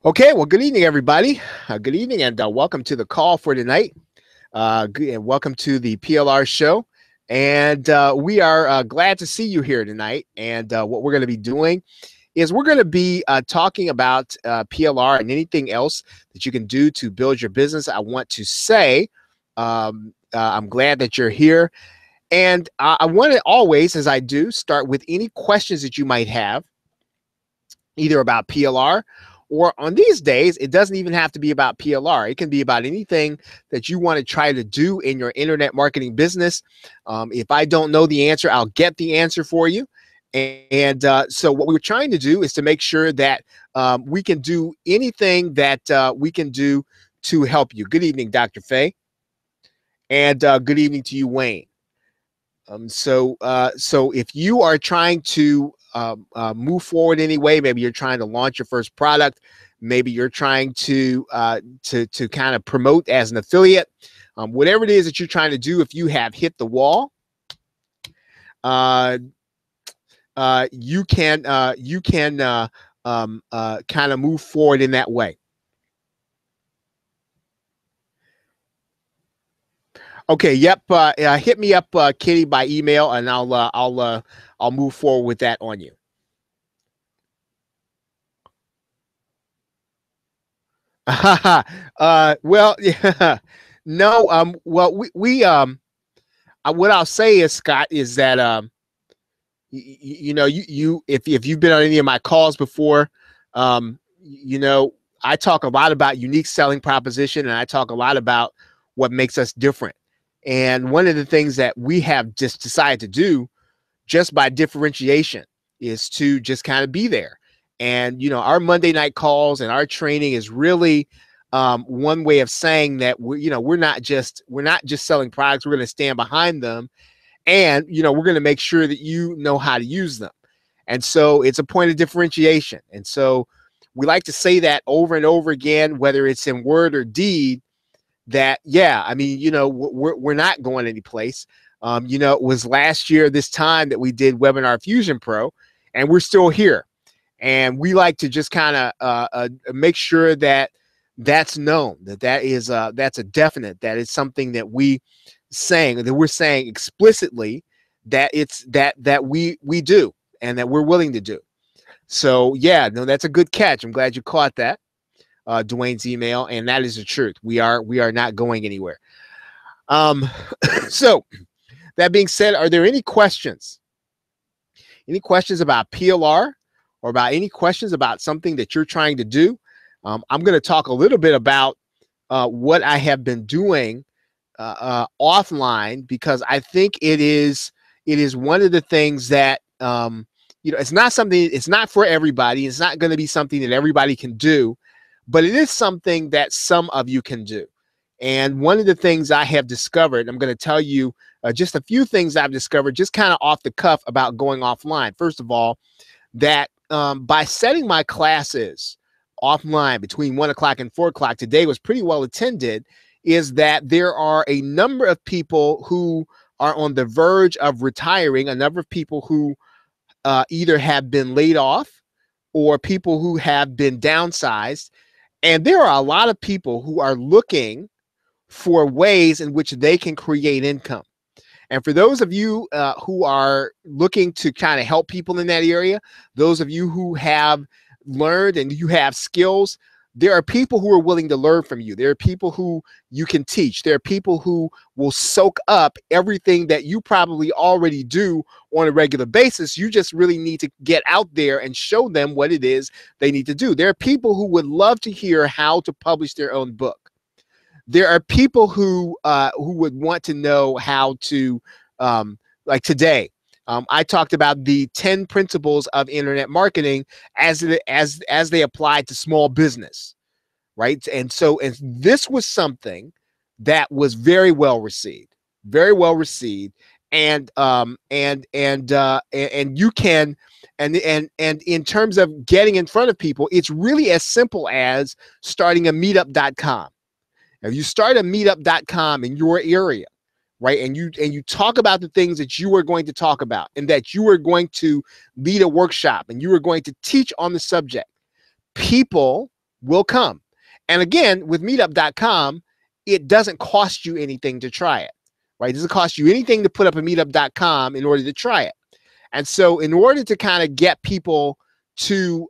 Okay, well, good evening, everybody. Good evening, and welcome to the call for tonight. And welcome to the PLR Show. And we are glad to see you here tonight. And what we're going to be doing is we're going to be talking about PLR and anything else that you can do to build your business. I want to say I'm glad that you're here. And I want to always, as I do, start with any questions that you might have either about PLR or on these days, it doesn't even have to be about PLR. It can be about anything that you want to try to do in your internet marketing business. If I don't know the answer, I'll get the answer for you. And so what we're trying to do is to make sure that we can do anything that we can do to help you. Good evening, Dr. Faye. And good evening to you, Wayne. So if you are trying to move forward anyway, maybe you're trying to launch your first product, maybe you're trying to kind of promote as an affiliate, whatever it is that you're trying to do, if you have hit the wall, you can kind of move forward in that way. Okay. Yep. Hit me up, Kitty, by email, and I'll move forward with that on you. Well, yeah, no. Well, we what I'll say is, Scott, is that you know, if you've been on any of my calls before, you know, I talk a lot about unique selling proposition, and I talk a lot about what makes us different. And one of the things that we have just decided to do, just by differentiation, is to just kind of be there. And, you know, our Monday night calls and our training is really one way of saying that we're not just selling products. We're going to stand behind them, and, you know, we're going to make sure that you know how to use them. And so it's a point of differentiation. And so we like to say that over and over again, whether it's in word or deed, that, yeah, I mean, you know, we're not going anyplace. You know, it was last year this time that we did Webinar Fusion Pro, and we're still here. And we like to just kind of make sure that that's known, that's a definite, that it's something that we're saying explicitly, that it's that we do, and that we're willing to do. So yeah, no, that's a good catch. I'm glad you caught that. Dwayne's email, and that is the truth. We are not going anywhere. So that being said, are there any questions? Any questions about PLR, or about any questions about something that you're trying to do? I'm going to talk a little bit about what I have been doing offline, because I think it is one of the things that you know, it's not for everybody. It's not going to be something that everybody can do, but it is something that some of you can do. And one of the things I have discovered, I'm going to tell you just a few things I've discovered just kind of off the cuff about going offline. First of all, that by setting my classes offline between 1 o'clock and 4 o'clock, today was pretty well attended, is that there are a number of people who are on the verge of retiring, a number of people who either have been laid off, or people who have been downsized. And there are a lot of people who are looking for ways in which they can create income. And for those of you who are looking to kind of help people in that area, those of you who have learned and you have skills, there are people who are willing to learn from you. There are people who you can teach. There are people who will soak up everything that you probably already do on a regular basis. You just really need to get out there and show them what it is they need to do. There are people who would love to hear how to publish their own book. There are people who would want to know how to, like today, I talked about the 10 principles of internet marketing as they apply to small business, right? And this was something that was very well received, and you can, and in terms of getting in front of people, it's really as simple as starting a meetup.com. If you start a meetup.com in your area, right, and you talk about the things that you are going to talk about, and that you are going to lead a workshop, and you are going to teach on the subject, people will come. And again, with meetup.com, it doesn't cost you anything to try it, right? It doesn't cost you anything to put up a meetup.com in order to try it. And so in order to kind of get people to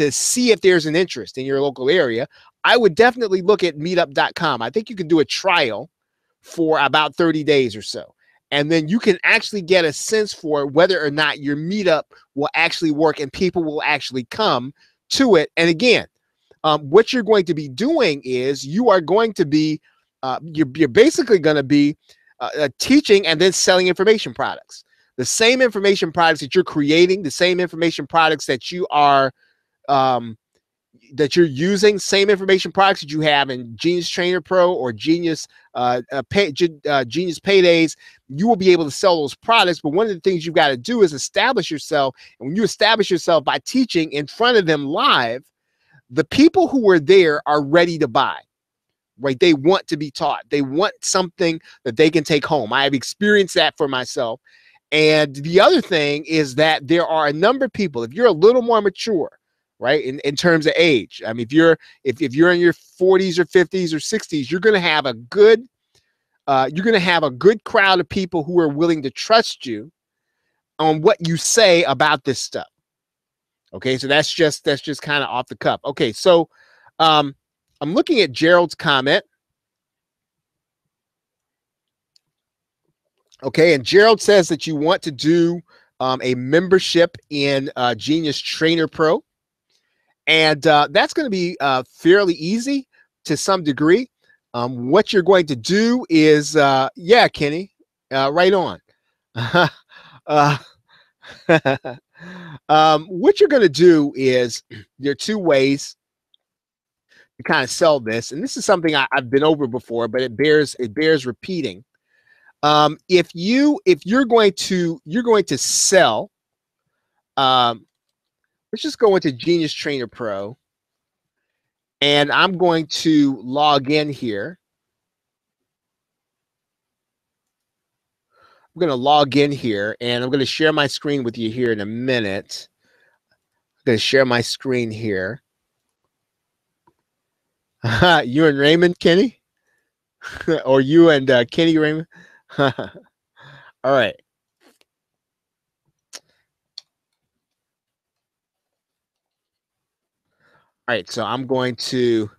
see if there's an interest in your local area, I would definitely look at meetup.com. I think you can do a trial for about 30 days or so. And then you can actually get a sense for whether or not your meetup will actually work and people will actually come to it. And again, what you're going to be doing is you are going to be, you're basically going to be teaching and then selling information products. The same information products that you're creating, the same information products that you are that you're using, same information products that you have in Genius Trainer Pro or Genius Genius Paydays, you will be able to sell those products. But one of the things you've got to do is establish yourself. And when you establish yourself by teaching in front of them live, the people who are there are ready to buy, right? They want to be taught. They want something that they can take home. I have experienced that for myself. And the other thing is that there are a number of people, if you're a little more mature, right, in terms of age, I mean, if you're in your 40s or 50s or 60s, you're going to have a good crowd of people who are willing to trust you on what you say about this stuff. Okay, so that's just kind of off the cuff. Okay, so I'm looking at Gerald's comment. Okay, and Gerald says that you want to do a membership in Genius Trainer Pro. And that's going to be fairly easy to some degree. What you're going to do is, yeah, Kenny, right on. What you're going to do is there are two ways to kind of sell this. And this is something I've been over before, but it bears repeating. If you're going to sell, let's just go into Genius Trainer Pro, and I'm going to log in here. I'm going to log in here, and I'm going to share my screen with you here in a minute. I'm going to share my screen here. You and Raymond, Kenny? Or you and Kenny Raymond? All right. All right, so I'm going to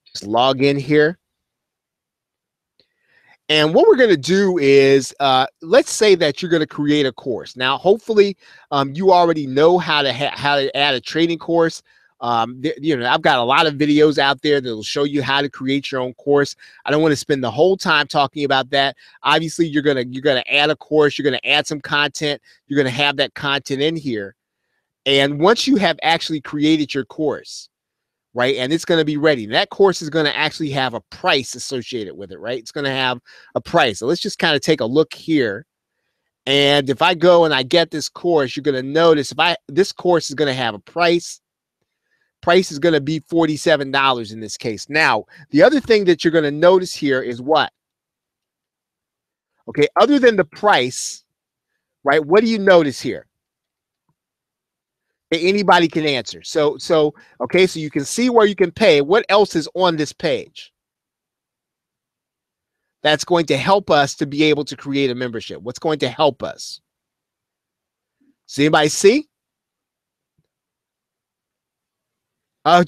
just log in here. And what we're going to do is, let's say that you're going to create a course. Now, hopefully, you already know how to add a training course. I've got a lot of videos out there that will show you how to create your own course. I don't want to spend the whole time talking about that. Obviously, you're gonna add a course. You're gonna add some content. You're gonna have that content in here. And once you have actually created your course, right, and it's going to be ready, that course is going to actually have a price associated with it, right? It's going to have a price. So let's just kind of take a look here. And if I go and I get this course, you're going to notice this course is going to have a price. Price is going to be $47 in this case. Now, the other thing that you're going to notice here is what? Okay, other than the price, right, what do you notice here? Anybody can answer. So okay, so you can see where you can pay. What else is on this page that's going to help us to be able to create a membership? What's going to help us? Does anybody see? Oh,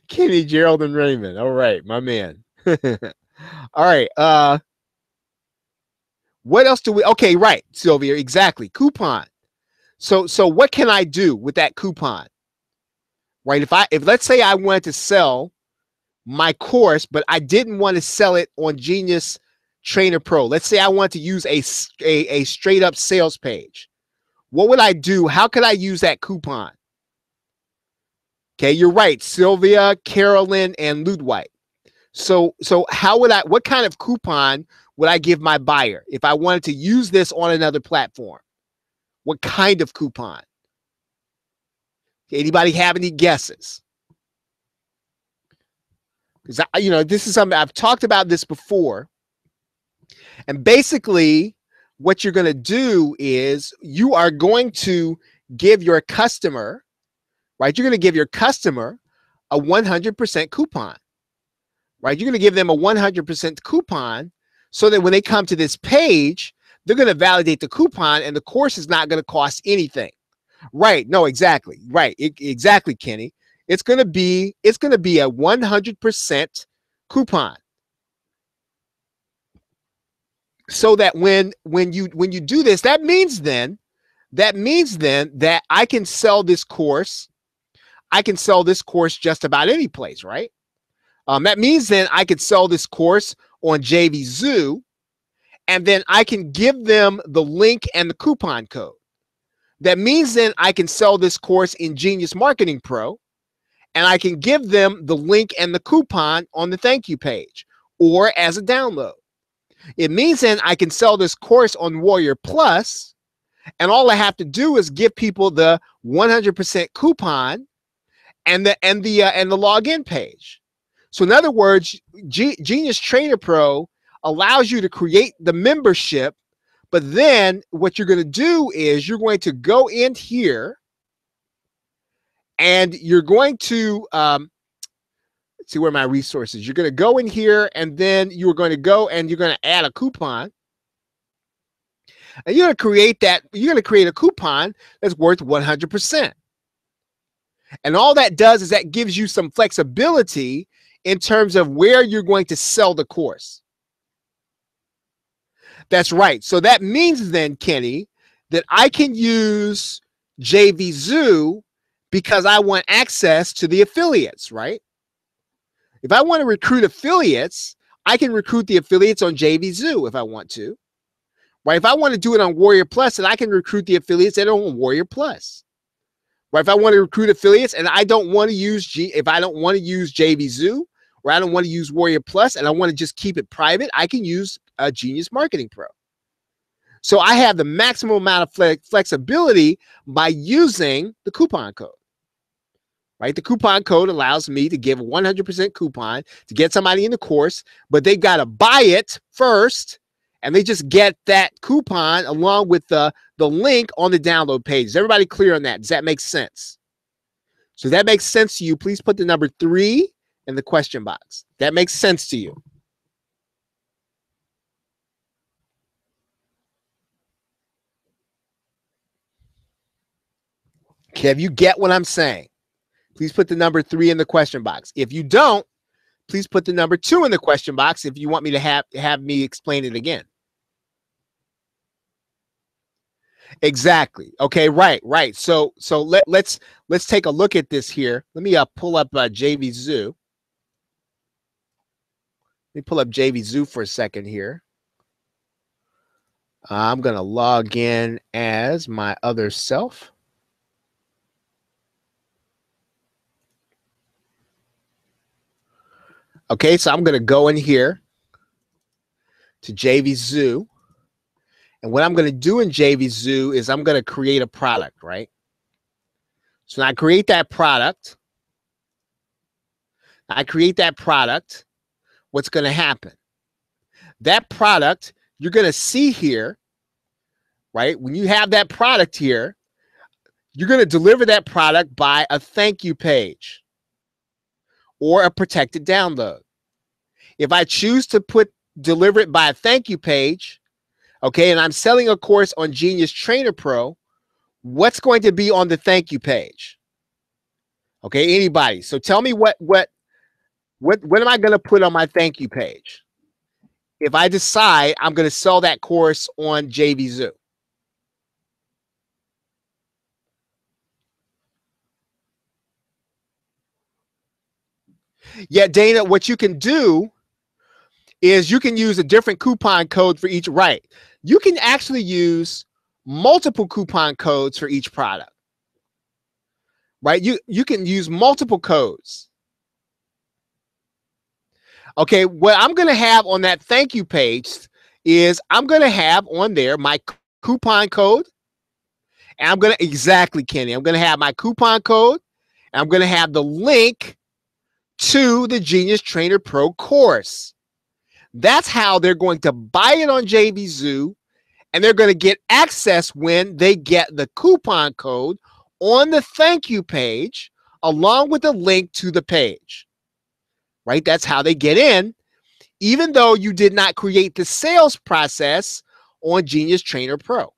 Kenny, Gerald, and Raymond. All right, my man. All right. What else do we? Okay, right, Sylvia, exactly. Coupon. So what can I do with that coupon? Right? If let's say I wanted to sell my course, but I didn't want to sell it on Genius Trainer Pro. Let's say I want to use a straight up sales page. What would I do? How could I use that coupon? Okay, you're right, Sylvia, Carolyn, and Ludwig. So how would what kind of coupon would I give my buyer if I wanted to use this on another platform? What kind of coupon? Anybody have any guesses? Because this is something I've talked about this before. And basically, what you're going to do is you are going to give your customer, right? You're going to give your customer a 100% coupon, right? You're going to give them a 100% coupon so that when they come to this page, they're going to validate the coupon and the course is not going to cost anything. Right. No, exactly. Right. Exactly, Kenny. It's going to be a 100% coupon. So that when you do this, that means then that I can sell this course. I can sell this course just about any place, right? That means then I could sell this course on JVZoo, and then I can give them the link and the coupon code. That means then I can sell this course in Genius Marketing Pro, and I can give them the link and the coupon on the thank you page or as a download. It means then I can sell this course on Warrior Plus, and all I have to do is give people the 100% coupon and the login page. So in other words, Genius Trainer Pro allows you to create the membership, but then what you're going to do is you're going to go in here and you're going to see where my resources. You're going to go in here and then you're going to go and you're going to add a coupon. And you're going to create that. You're going to create a coupon that's worth 100%. And all that does is that gives you some flexibility in terms of where you're going to sell the course. That's right. So that means then, Kenny, that I can use JVZoo because I want access to the affiliates, right? If I want to recruit affiliates, I can recruit the affiliates on JVZoo if I want to, right? If I want to do it on Warrior Plus, then I can recruit the affiliates that are on Warrior Plus. Right? If I want to recruit affiliates and I don't want to use if I don't want to use JVZoo or I don't want to use Warrior Plus and I want to just keep it private, I can use Genius Marketing Pro. So I have the maximum amount of flexibility by using the coupon code. Right? The coupon code allows me to give a 100% coupon to get somebody in the course, but they've got to buy it first, and they just get that coupon along with the link on the download page. Is everybody clear on that? Does that make sense? So if that makes sense to you, please put the number 3 in the question box. That makes sense to you. Okay, if you get what I'm saying, please put the number 3 in the question box. If you don't, please put the number 2 in the question box if you want me to have me explain it again. Exactly. Okay, right. So let's take a look at this here. Let me pull up JVZoo. Let me pull up JVZoo for a second here. I'm going to log in as my other self. Okay, so I'm going to go in here to JVZoo. And what I'm going to do in JVZoo is I'm going to create a product, right? So when I create that product, what's going to happen? That product, you're going to see here, right? When you have that product here, you're going to deliver that product by a thank you page or a protected download. If I choose to deliver it by a thank you page, okay, and I'm selling a course on Genius Trainer Pro, what's going to be on the thank you page? Okay, anybody. So tell me what am I going to put on my thank you page if I decide I'm going to sell that course on JVZoo? Yeah, Dana, what you can do is you can use a different coupon code for each, right? You can actually use multiple coupon codes for each product, right? You can use multiple codes. Okay, what I'm going to have on that thank you page is I'm going to have on there my coupon code. And I'm going to, exactly, Kenny, I'm going to have my coupon code. And I'm going to have the link to the Genius Trainer Pro course. That's how they're going to buy it on JVZoo, and they're going to get access when they get the coupon code on the thank you page along with a link to the page, right? That's how they get in, even though you did not create the sales process on Genius Trainer Pro.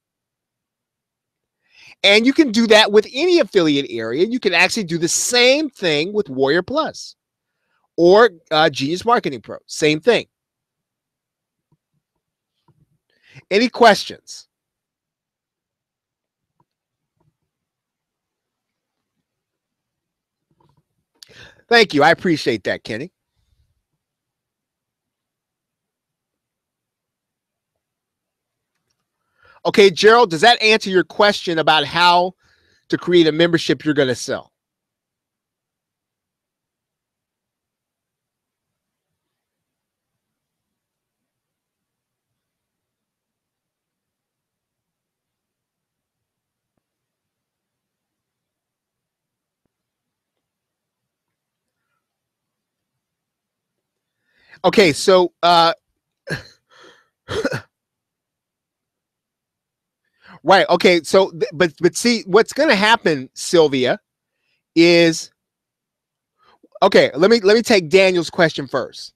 And you can do that with any affiliate area. You can actually do the same thing with Warrior Plus or Genius Marketing Pro. Same thing. Any questions? Thank you. I appreciate that, Kenny. Okay, Gerald, does that answer your question about how to create a membership you're going to sell? Okay, so right. Okay, so but see, what's going to happen, Sylvia, is okay. Let me take Daniel's question first.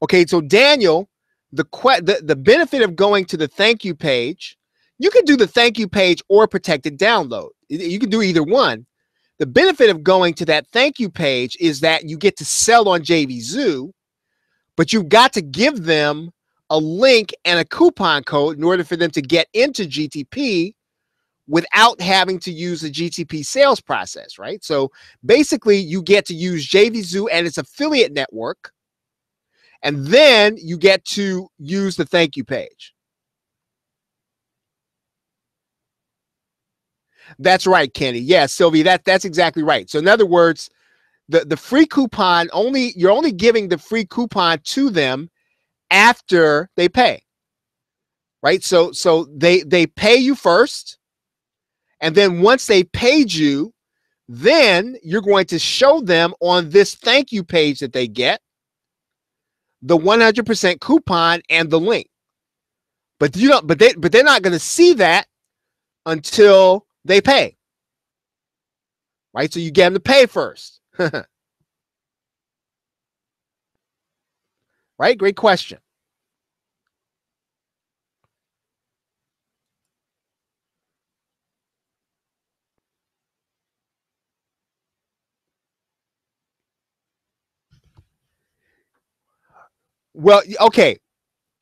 Okay, so Daniel, the benefit of going to the thank you page, you can do the thank you page or protected download. You can do either one. The benefit of going to that thank you page is that you get to sell on JVZoo, but you've got to give them a link and a coupon code in order for them to get into GTP without having to use the GTP sales process, right? So basically, you get to use JVZoo and its affiliate network, and then you get to use the thank you page. That's right, Kenny. Yeah, Sylvie, that's exactly right. So in other words, the free coupon you're only giving the free coupon to them after they pay. Right? So they pay you first, and then once they paid you, then you're going to show them on this thank you page that they get the 100% coupon and the link. But you don't but they're not going to see that until they pay. Right? So you get them to pay first. Right? Great question. Well, okay.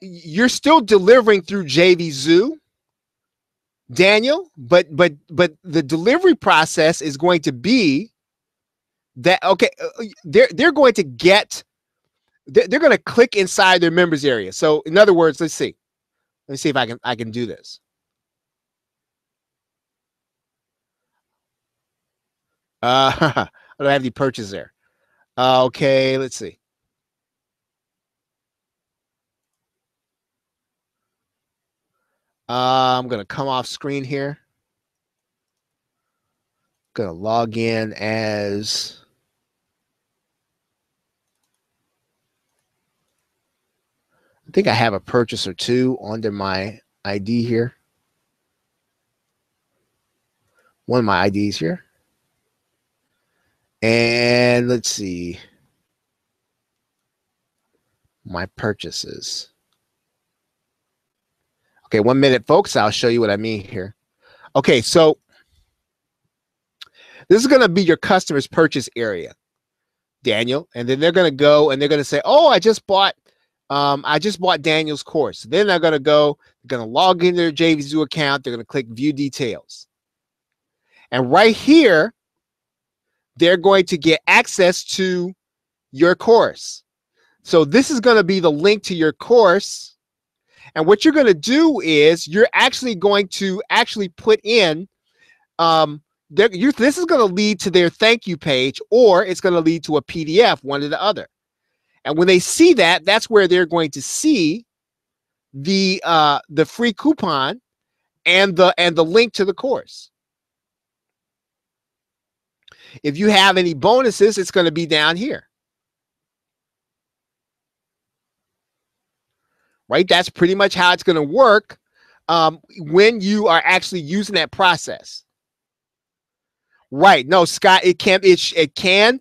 You're still delivering through JVZoo, Daniel, but the delivery process is going to be that okay, they're going to get they're going to click inside their members area. So in other words, let's see. Let me see if I can do this. I don't have any purchase there. Okay, let's see. I'm going to come off screen here. Going to log in as I think I have a purchase or two under my ID here. One of my IDs here. And let's see. My purchases. Okay, 1 minute, folks. I'll show you what I mean here. Okay, so this is going to be your customer's purchase area, Daniel. And then they're going to go and they're going to say, oh, I just bought Daniel's course. Then they're going to go, they're going to log into their JVZoo account. They're going to click view details. And right here, they're going to get access to your course. So this is going to be the link to your course. And what you're going to do is you're actually going to put in, this is going to lead to their thank you page, or it's going to lead to a PDF, one or the other. And when they see that, that's where they're going to see the free coupon and the link to the course. If you have any bonuses, it's going to be down here. Right? That's pretty much how it's going to work when you are actually using that process. Right. No, Scott, it can. It can.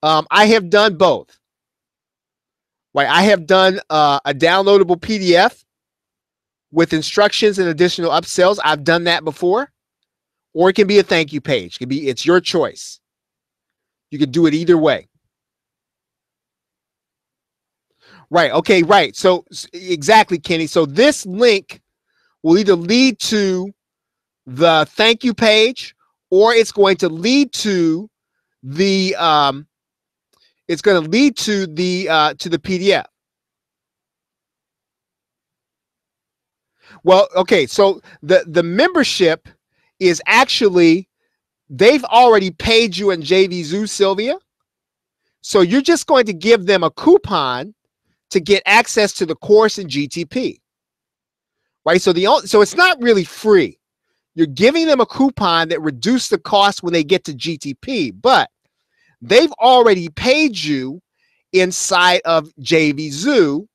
I have done both. Right. I have done a downloadable PDF with instructions and additional upsells. I've done that before. Or it can be a thank you page. It's your choice. You can do it either way. Right. Okay. Right. So exactly, Kenny. So this link will either lead to the thank you page, or it's going to lead to the PDF. Well, okay. So the membership is actually, they've already paid you in JVZoo, Sylvia. So you're just going to give them a coupon to get access to the course in GTP, right? So it's not really free. You're giving them a coupon that reduces the cost when they get to GTP, but they've already paid you inside of JVZoo.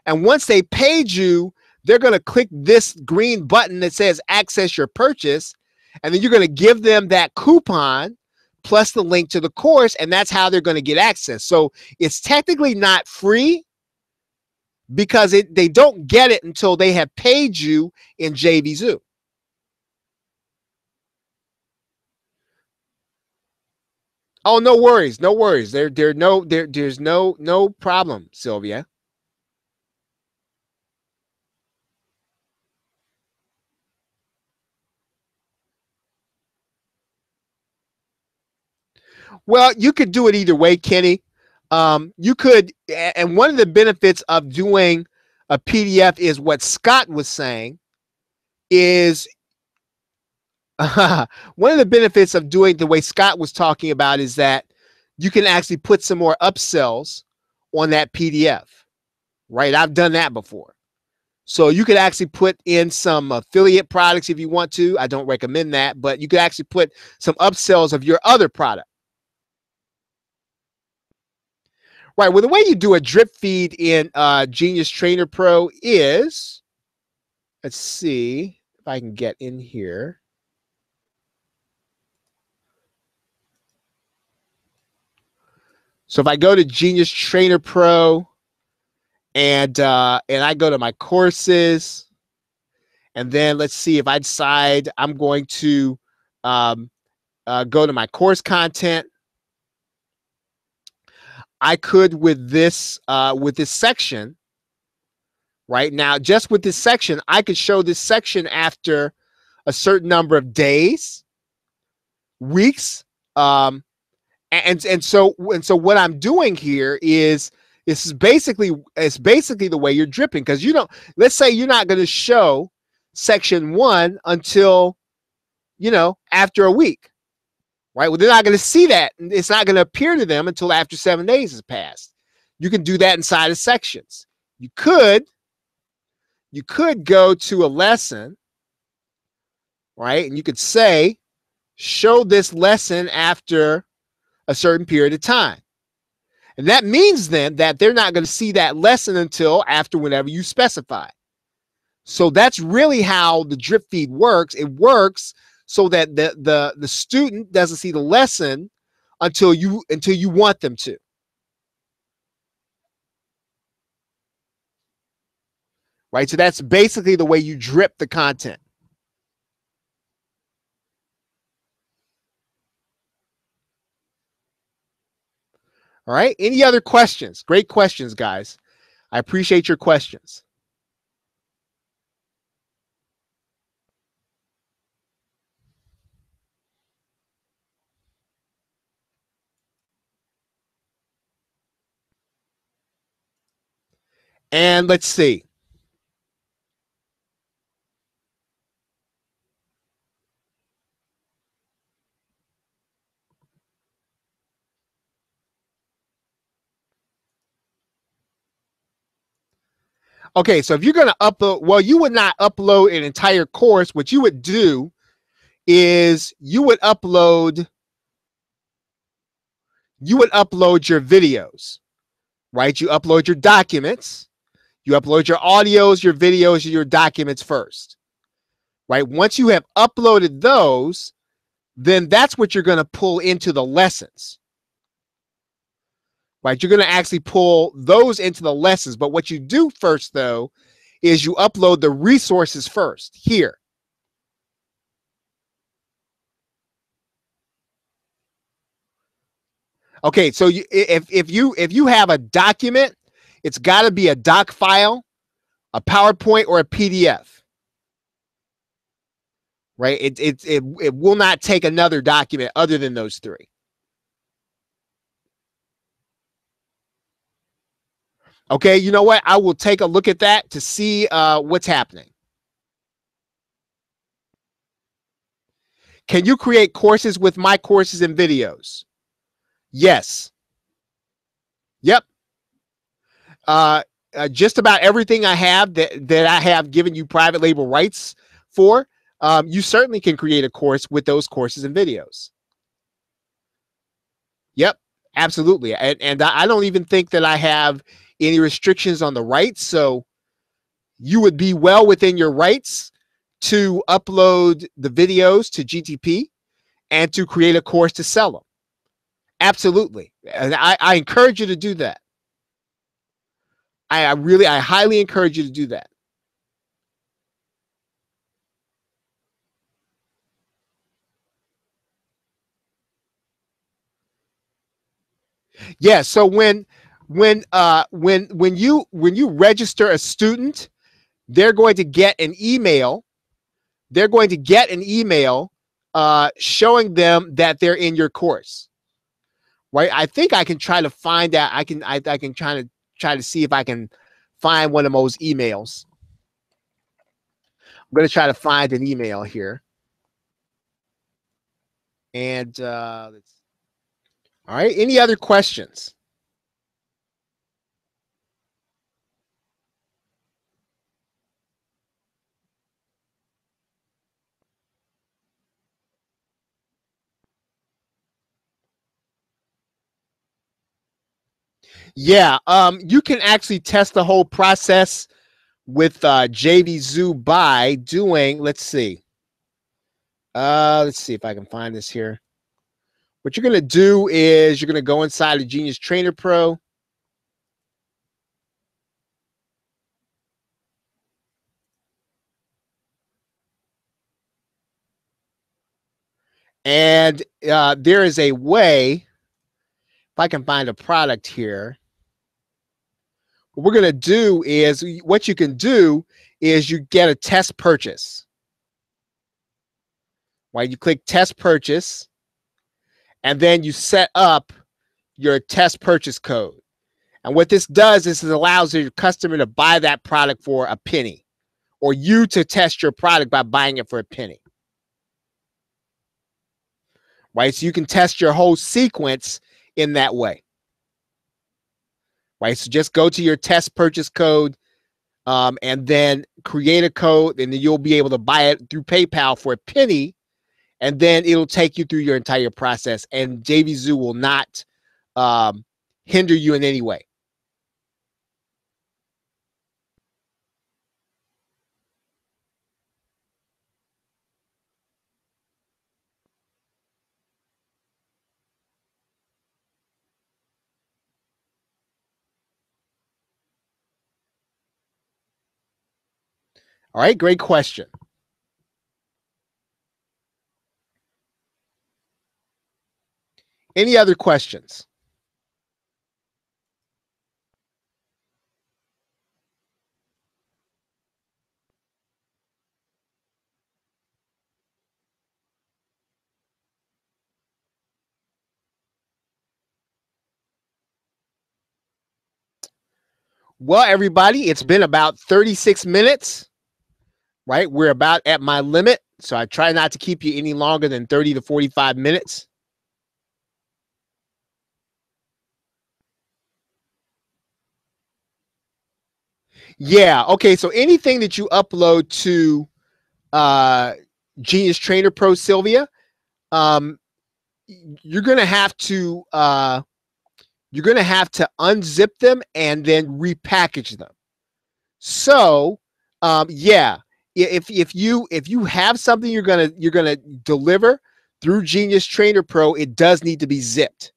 And once they paid you, they're going to click this green button that says access your purchase. And then you're going to give them that coupon plus the link to the course. And that's how they're going to get access. So it's technically not free because they don't get it until they have paid you in JVZoo. Oh, no worries. No worries. There's no problem, Sylvia. Well, you could do it either way, Kenny. You could, and one of the benefits of doing a PDF is what Scott was saying is one of the benefits of doing the way Scott was talking about is that you can actually put some more upsells on that PDF, right? I've done that before. So you could actually put in some affiliate products if you want to. I don't recommend that, but you could actually put some upsells of your other product. Right. Well, the way you do a drip feed in Genius Trainer Pro is, let's see if I can get in here. So if I go to Genius Trainer Pro and I go to my courses, and then let's see if I decide I'm going to go to my course content. I could with this section right now, just with this section, I could show this section after a certain number of days, weeks, and so what I'm doing here is it's basically the way you're dripping, because you don't, let's say you're not going to show section 1 until after a week. Right. Well, they're not going to see that. It's not going to appear to them until after 7 days has passed. You can do that inside of sections. You could go to a lesson, right? And you could say, show this lesson after a certain period of time. And that means then that they're not going to see that lesson until after whenever you specify. So that's really how the drip feed works. It works so that the student doesn't see the lesson until you want them to. Right? So that's basically the way you drip the content. All right. Any other questions? Great questions, guys. I appreciate your questions. And let's see. Okay, so if you're going to upload, well, you would not upload an entire course. What you would do is you would upload your videos, right? You upload your documents, you upload your audios, your videos, your documents first, right? Once you have uploaded those, then that's what you're going to pull into the lessons. Right? You're going to actually pull those into the lessons. But what you do first, though, is you upload the resources first here. Okay, so if you have a document, it's got to be a doc file, a PowerPoint, or a PDF. Right? It will not take another document other than those three. Okay, you know what? I will take a look at that to see what's happening. Can you create courses with my courses and videos? Yes. Yep. Just about everything I have that I have given you private label rights for, you certainly can create a course with those courses and videos. Yep, absolutely. And I don't even think that I have any restrictions on the rights. So you would be well within your rights to upload the videos to GTP and to create a course to sell them. Absolutely. And I encourage you to do that. I highly encourage you to do that. Yeah. So when you register a student, they're going to get an email. They're going to get an email showing them that they're in your course. Right. I think I can try to find that. I can try to see if I can find one of those emails. I'm going to try to find an email here. And all right. Any other questions? Yeah. You can actually test the whole process with JVZoo by doing, let's see if I can find this here. What you're going to do is you're going to go inside of Genius Trainer Pro. And there is a way, if I can find a product here, what we're going to do is, what you can do is you get a test purchase. Right? You click test purchase, and then you set up your test purchase code. And what this does is it allows your customer to buy that product for a penny, or you to test your product by buying it for a penny. Right? So you can test your whole sequence in that way. Right? So just go to your test purchase code and then create a code, and then you'll be able to buy it through PayPal for a penny, and then it'll take you through your entire process, and JVZoo will not hinder you in any way. All right, great question. Any other questions? Well, everybody, it's been about 36 minutes, right? We're about at my limit, so I try not to keep you any longer than 30 to 45 minutes. Yeah, okay, so anything that you upload to Genius Trainer Pro, Sylvia, you're gonna have to unzip them and then repackage them. So yeah, if you have something you're gonna deliver through Genius Trainer Pro, it does need to be zipped.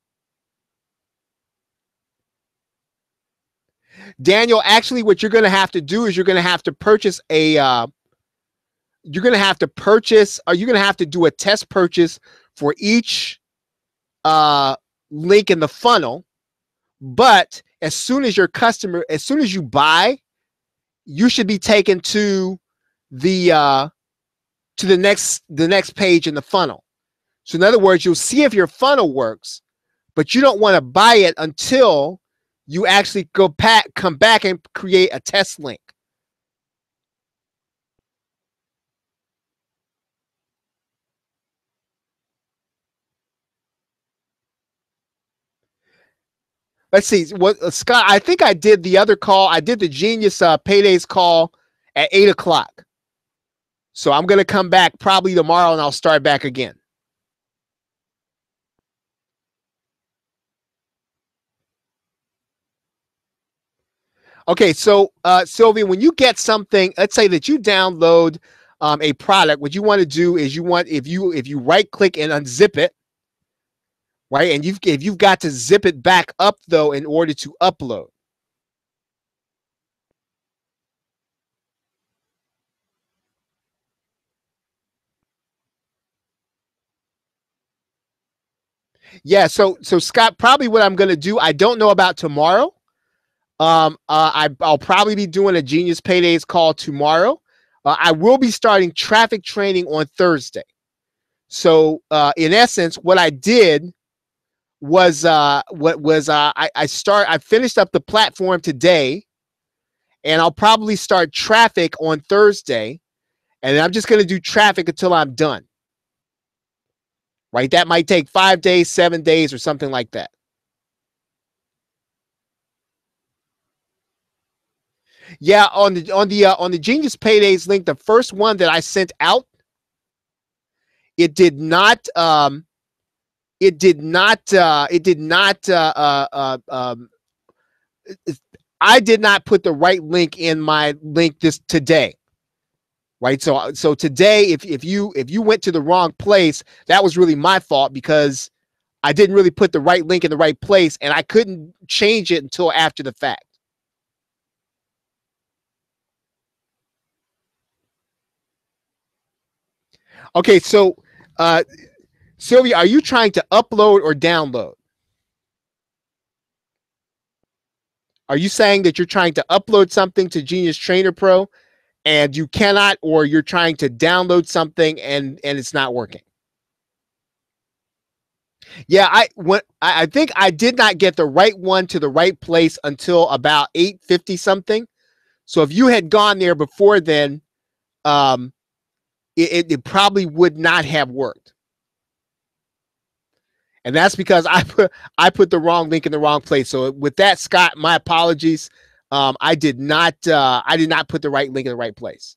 Daniel, actually, what you're going to have to do is you're going to have to purchase a, you're going to have to purchase, or you're going to have to do a test purchase for each link in the funnel. But as soon as your customer, as soon as you buy, you should be taken to the next page in the funnel. So in other words, you'll see if your funnel works, but you don't want to buy it until you actually come back and create a test link. Let's see. What Scott? I think I did the other call. I did the Genius Paydays call at 8 o'clock. So I'm going to come back probably tomorrow and I'll start back again. Okay, so Sylvia, when you get something, let's say that you download a product, what you want to do is if you right click and unzip it, right, and if you've got to zip it back up though in order to upload. Yeah, so Scott, probably what I'm going to do, I don't know about tomorrow. I'll probably be doing a Genius Paydays call tomorrow. I will be starting traffic training on Thursday. So in essence, what I did was I finished up the platform today, and I'll probably start traffic on Thursday, and I'm just going to do traffic until I'm done. Right? That might take 5 days, 7 days, or something like that. Yeah, on the Genius Paydays link, the first one that I sent out, it did not I did not put the right link in my link this today. Right? So today, if you went to the wrong place, that was really my fault because I didn't really put the right link in the right place, and I couldn't change it until after the fact. Okay, so Sylvia, are you trying to upload or download? Are you saying that you're trying to upload something to Genius Trainer Pro and you cannot, or you're trying to download something and it's not working? Yeah, I think I did not get the right one to the right place until about 8:50 something. So if you had gone there before then, it probably would not have worked. And that's because I put the wrong link in the wrong place. So with that, Scott, my apologies. I did not put the right link in the right place.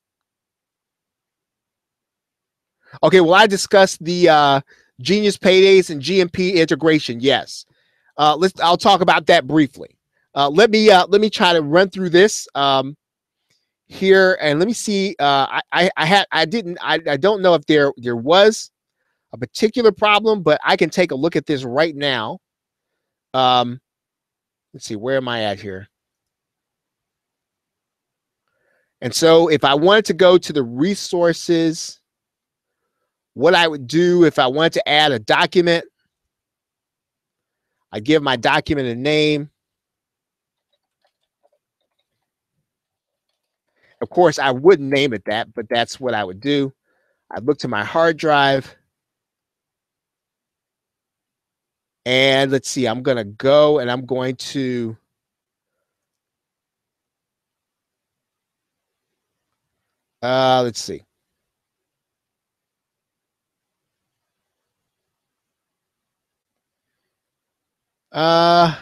Okay, well, I discussed the Genius Paydays and GMP integration. Yes, I'll talk about that briefly. Let me try to run through this here, and let me see. I don't know if there was a particular problem, but I can take a look at this right now. Let's see, where am I at here? And so if I wanted to go to the resources, what I would do if I wanted to add a document, I give my document a name. Of course, I wouldn't name it that, but that's what I would do. I'd look to my hard drive. And let's see, I'm going to go and I'm going to let's see. Let's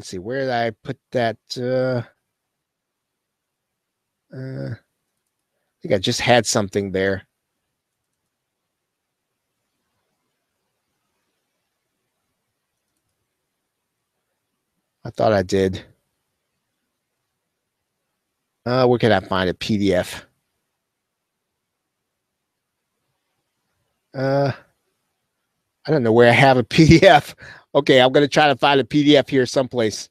see, where did I put that? I think I just had something there. I thought I did. Where can I find a PDF? Uh, I don't know where I have a PDF. Okay, I'm going to try to find a PDF here someplace.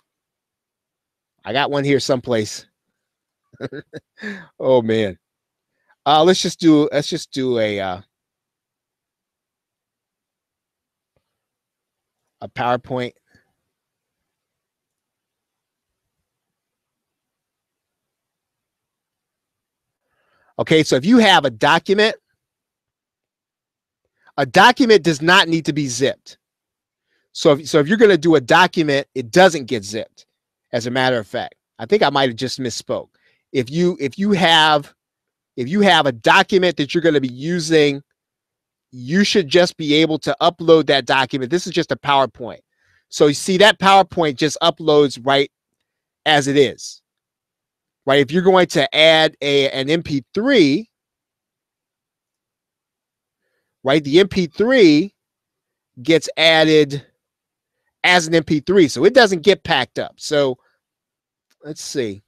I got one here someplace. Oh man. Let's just do a PowerPoint. Okay, so if you have a document does not need to be zipped. So if you're going to do a document, it doesn't get zipped. As a matter of fact, I think I might have just misspoke. If you have a document that you're going to be using, you should just be able to upload that document. This is just a PowerPoint. So you see that PowerPoint just uploads right as it is. Right? If you're going to add an MP3, right? The MP3 gets added as an MP3, so it doesn't get packed up. So let's see.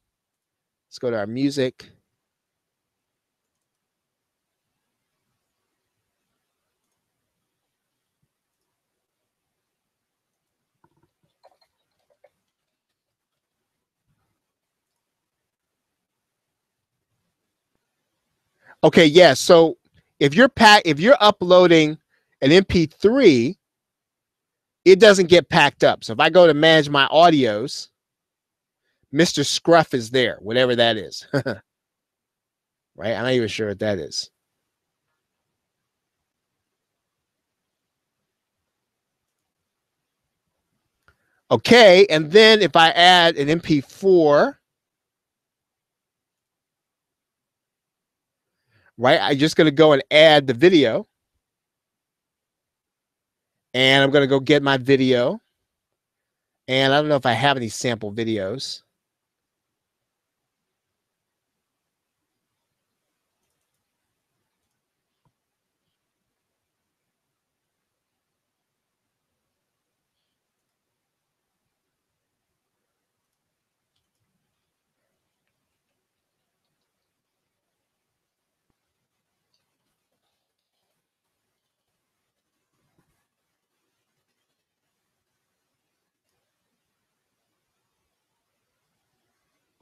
Let's go to our music. Okay, yeah. So if you're uploading an MP3, it doesn't get packed up. So if I go to manage my audios, Mr. Scruff is there, whatever that is. Right? I'm not even sure what that is. Okay, and then if I add an MP4, right, I'm just going to go and add the video. And I'm going to go get my video. And I don't know if I have any sample videos.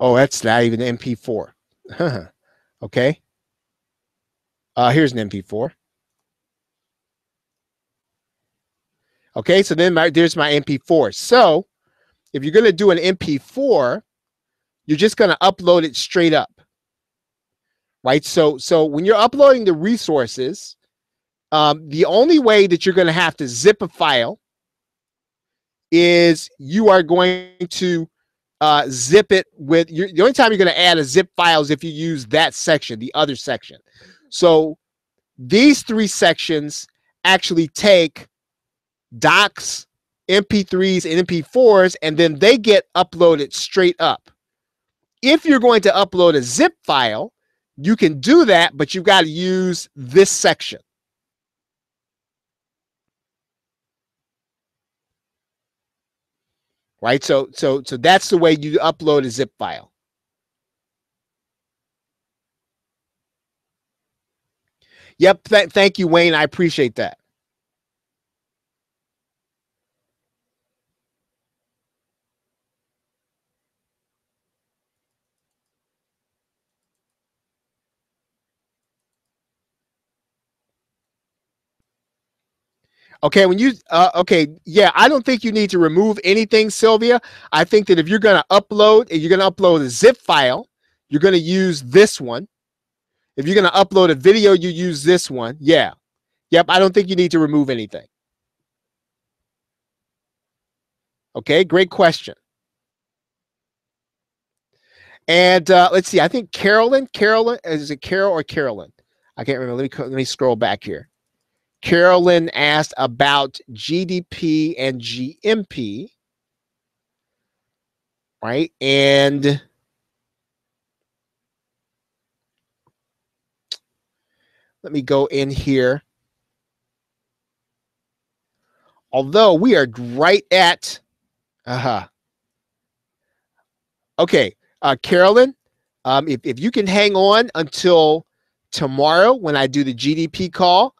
Oh, that's not even an MP4. Okay. Here's an MP4. Okay, so then there's my MP4. So if you're going to do an MP4, you're just going to upload it straight up. Right? So when you're uploading the resources, the only way that you're going to have to zip a file is you are going to zip it with the only time you're going to add a zip file is if you use that section, the other section. So these three sections actually take docs, MP3s, and MP4s, and then they get uploaded straight up. If you're going to upload a zip file, you can do that, but you've got to use this section. Right? So that's the way you upload a zip file. Yep. Thank you, Wayne. I appreciate that. Okay, when you okay, yeah, I don't think you need to remove anything, Sylvia. I think that if you're going to upload, a zip file, you're going to use this one. If you're going to upload a video, you use this one. Yeah. Yep, I don't think you need to remove anything. Okay, great question. And let's see. I think Carolyn, is it Carol or Carolyn? I can't remember. Let me scroll back here. Carolyn asked about GDP and GMP, right? And let me go in here. Although we are right at, okay, Carolyn, if you can hang on until tomorrow when I do the GDP call,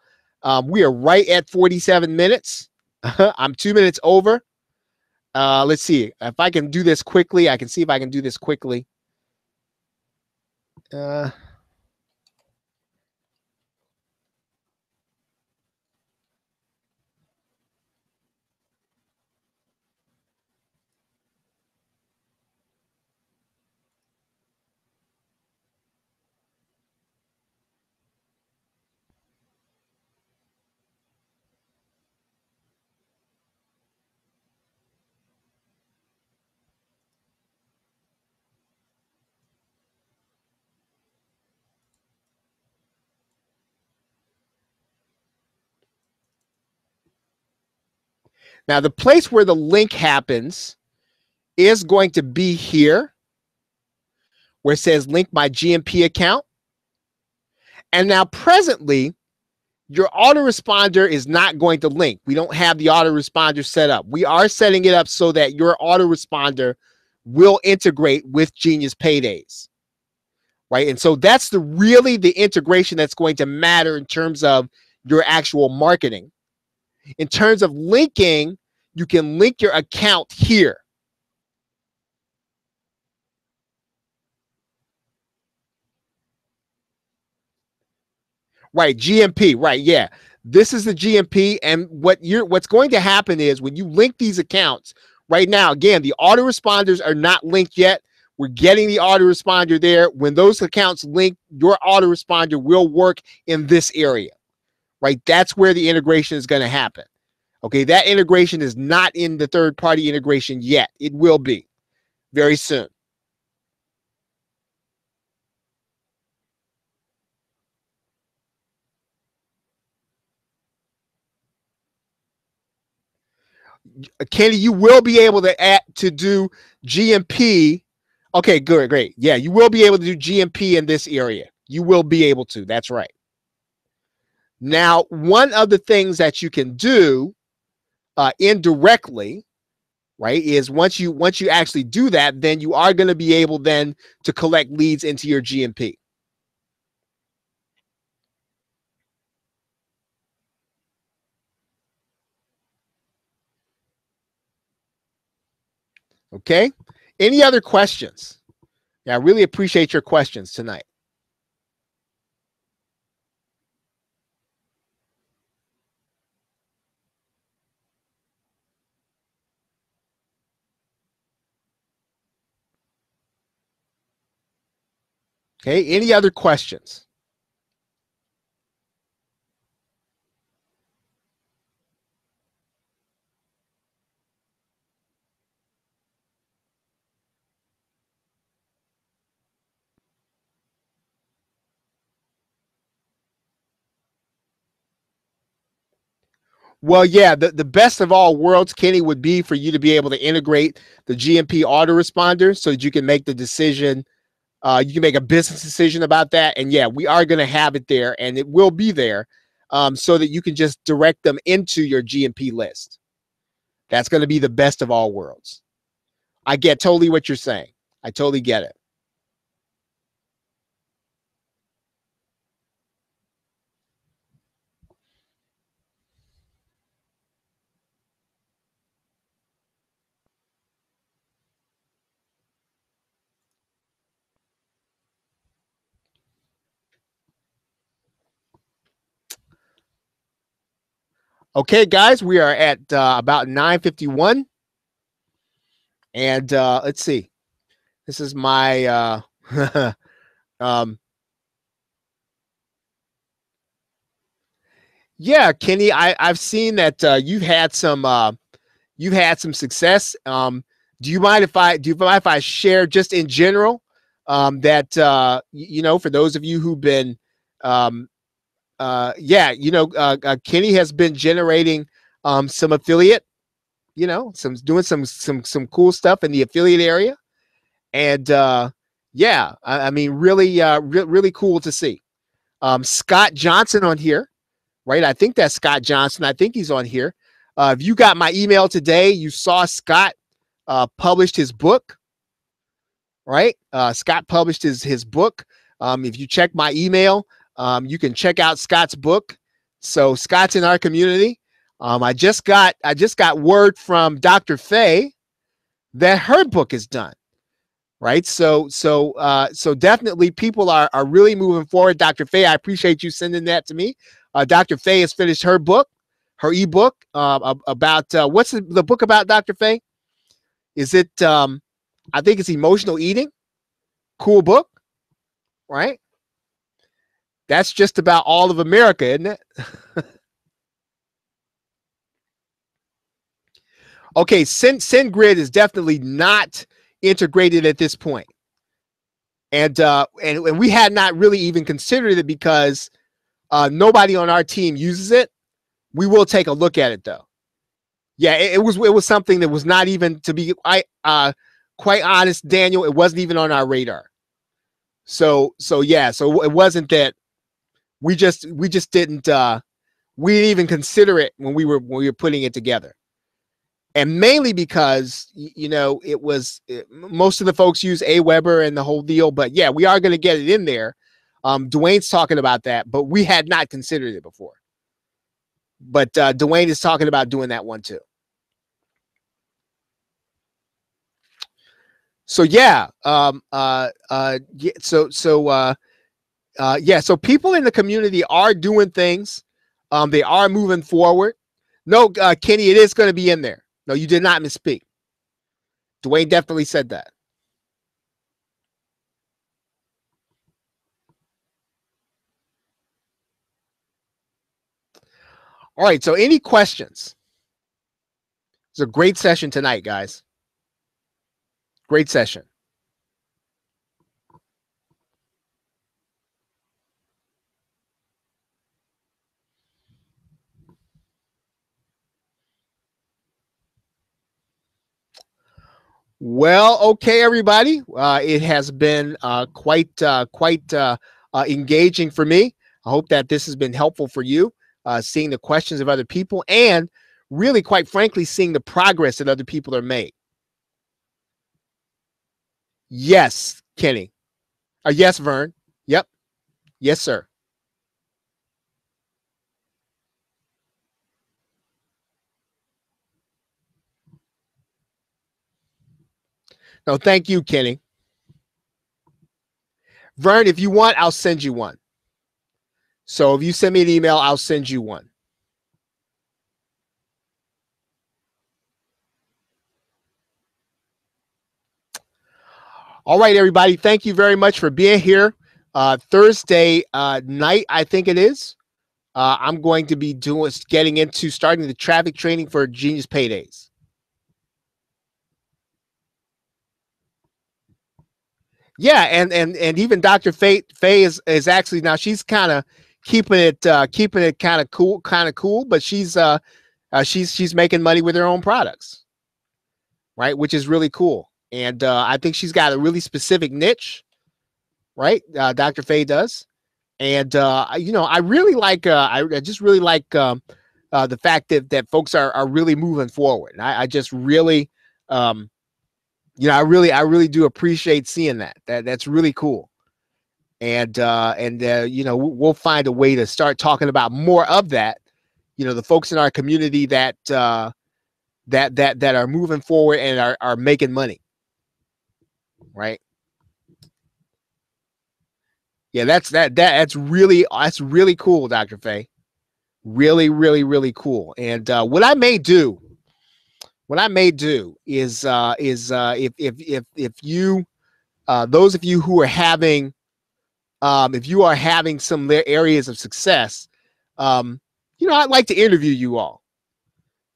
We are right at 47 minutes. I'm 2 minutes over. Let's see if I can do this quickly. I can see if I can do this quickly. Now, the place where the link happens is going to be here where it says link my GMP account. And now presently, your autoresponder is not going to link. We don't have the autoresponder set up. We are setting it up so that your autoresponder will integrate with Genius Paydays, right? And so that's really the integration that's going to matter in terms of your actual marketing. In terms of linking, you can link your account here. Right, GMP, right, yeah. This is the GMP, and what's going to happen is when you link these accounts, right now, again, the autoresponders are not linked yet. We're getting the autoresponder there. When those accounts link, your autoresponder will work in this area, right? That's where the integration is going to happen. Okay, that integration is not in the third-party integration yet. It will be very soon. Kenny, you will be able to do GMP. Okay, good, great. Yeah, you will be able to do GMP in this area. You will be able to. That's right. Now, one of the things that you can do indirectly, right, is once you actually do that, then you are going to be able then to collect leads into your GMP. Okay. Any other questions? Yeah, I really appreciate your questions tonight. Okay. Any other questions? Well, yeah, the best of all worlds, Kenny, would be for you to be able to integrate the GMP autoresponder so that you can make the decision. You can make a business decision about that. And yeah, we are going to have it there, and it will be there so that you can just direct them into your GMP list. That's going to be the best of all worlds. I get totally what you're saying. I totally get it. Okay, guys, we are at about 9:51. And let's see. This is my yeah, Kenny, I've seen that you've had some success. Do you mind if I share just in general that you know, for those of you who've been yeah, you know, Kenny has been generating some affiliate, you know, doing some cool stuff in the affiliate area. And yeah, I mean, really really cool to see. Scott Johnson on here, right? I think that's Scott Johnson. I think he's on here. If you got my email today, you saw Scott published his book, right? Scott published his book. If you check my email, you can check out Scott's book. So Scott's in our community. I just got word from Dr. Faye that her book is done. Right. So definitely people are really moving forward. Dr. Faye, I appreciate you sending that to me. Dr. Faye has finished her book, her ebook about what's the book about, Dr. Faye? Is it I think it's emotional eating. Cool book, right? That's just about all of America, isn't it? Okay, SendGrid is definitely not integrated at this point. And we had not really even considered it because nobody on our team uses it. We will take a look at it though. Yeah, it was something that was not even, to be quite honest, Daniel, it wasn't even on our radar. So yeah, so it wasn't that we just didn't we didn't even consider it when we were putting it together. And mainly because, you know, most of the folks use Aweber and the whole deal, but yeah, we are going to get it in there. Dwayne's talking about that, but we had not considered it before. But Dwayne is talking about doing that one too. So yeah, so people in the community are doing things. They are moving forward. No, Kenny, it is going to be in there. No, you did not misspeak. Dwayne definitely said that. All right, so any questions? It's a great session tonight, guys. Great session. Well, okay, everybody. It has been quite engaging for me. I hope that this has been helpful for you, seeing the questions of other people and really, quite frankly, seeing the progress that other people are made. Yes, Kenny. Yes, Vern. Yep. Yes, sir. No, thank you, Kenny. Vern, if you want, I'll send you one. So if you send me an email, I'll send you one. All right, everybody. Thank you very much for being here. Thursday night, I think it is. I'm going to be starting the traffic training for Genius Paydays. Yeah, and even Dr. Faye is actually, now she's kind of keeping it kind of cool, but she's making money with her own products, right? Which is really cool. And I think she's got a really specific niche, right? Dr. Faye does. And you know, I really like I just really like the fact that folks are really moving forward. And I just really you know, I really do appreciate seeing that. That's really cool. And you know, we'll find a way to start talking about more of that. You know, the folks in our community that that are moving forward and are making money, right? Yeah, that's really cool, Dr. Faye. Really cool. And what I may do is if you those of you who are having if you are having some areas of success, you know, I'd like to interview you all.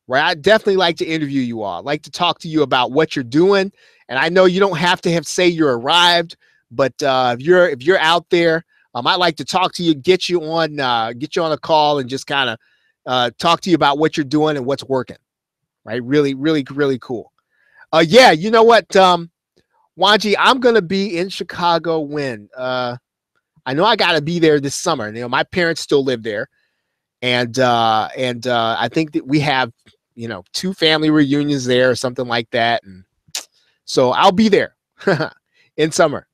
Right, I'd definitely like to interview you all. I'd like to talk to you about what you're doing. And I know you don't have to say you're arrived, but if you're out there, I'd like to talk to you, get you on a call, and just kind of talk to you about what you're doing and what's working. Right, really cool. Yeah, you know what, Wanji, I'm gonna be in Chicago when I know I gotta be there this summer. You know, my parents still live there, and I think that we have, you know, 2 family reunions there or something like that, and so I'll be there in summer.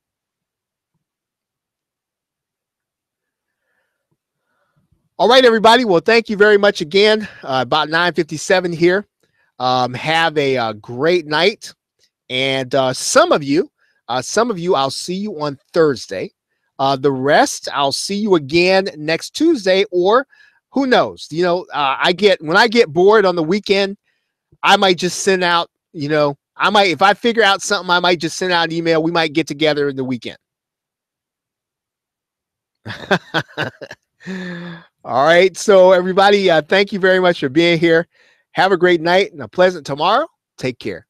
All right, everybody. Well, thank you very much again. About 9:57 here. Have a great night. And some of you, I'll see you on Thursday. The rest, I'll see you again next Tuesday, or who knows? When I get bored on the weekend, I might just send out, if I figure out something, I might just send out an email. We might get together in the weekend. All right. So everybody, thank you very much for being here. Have a great night and a pleasant tomorrow. Take care.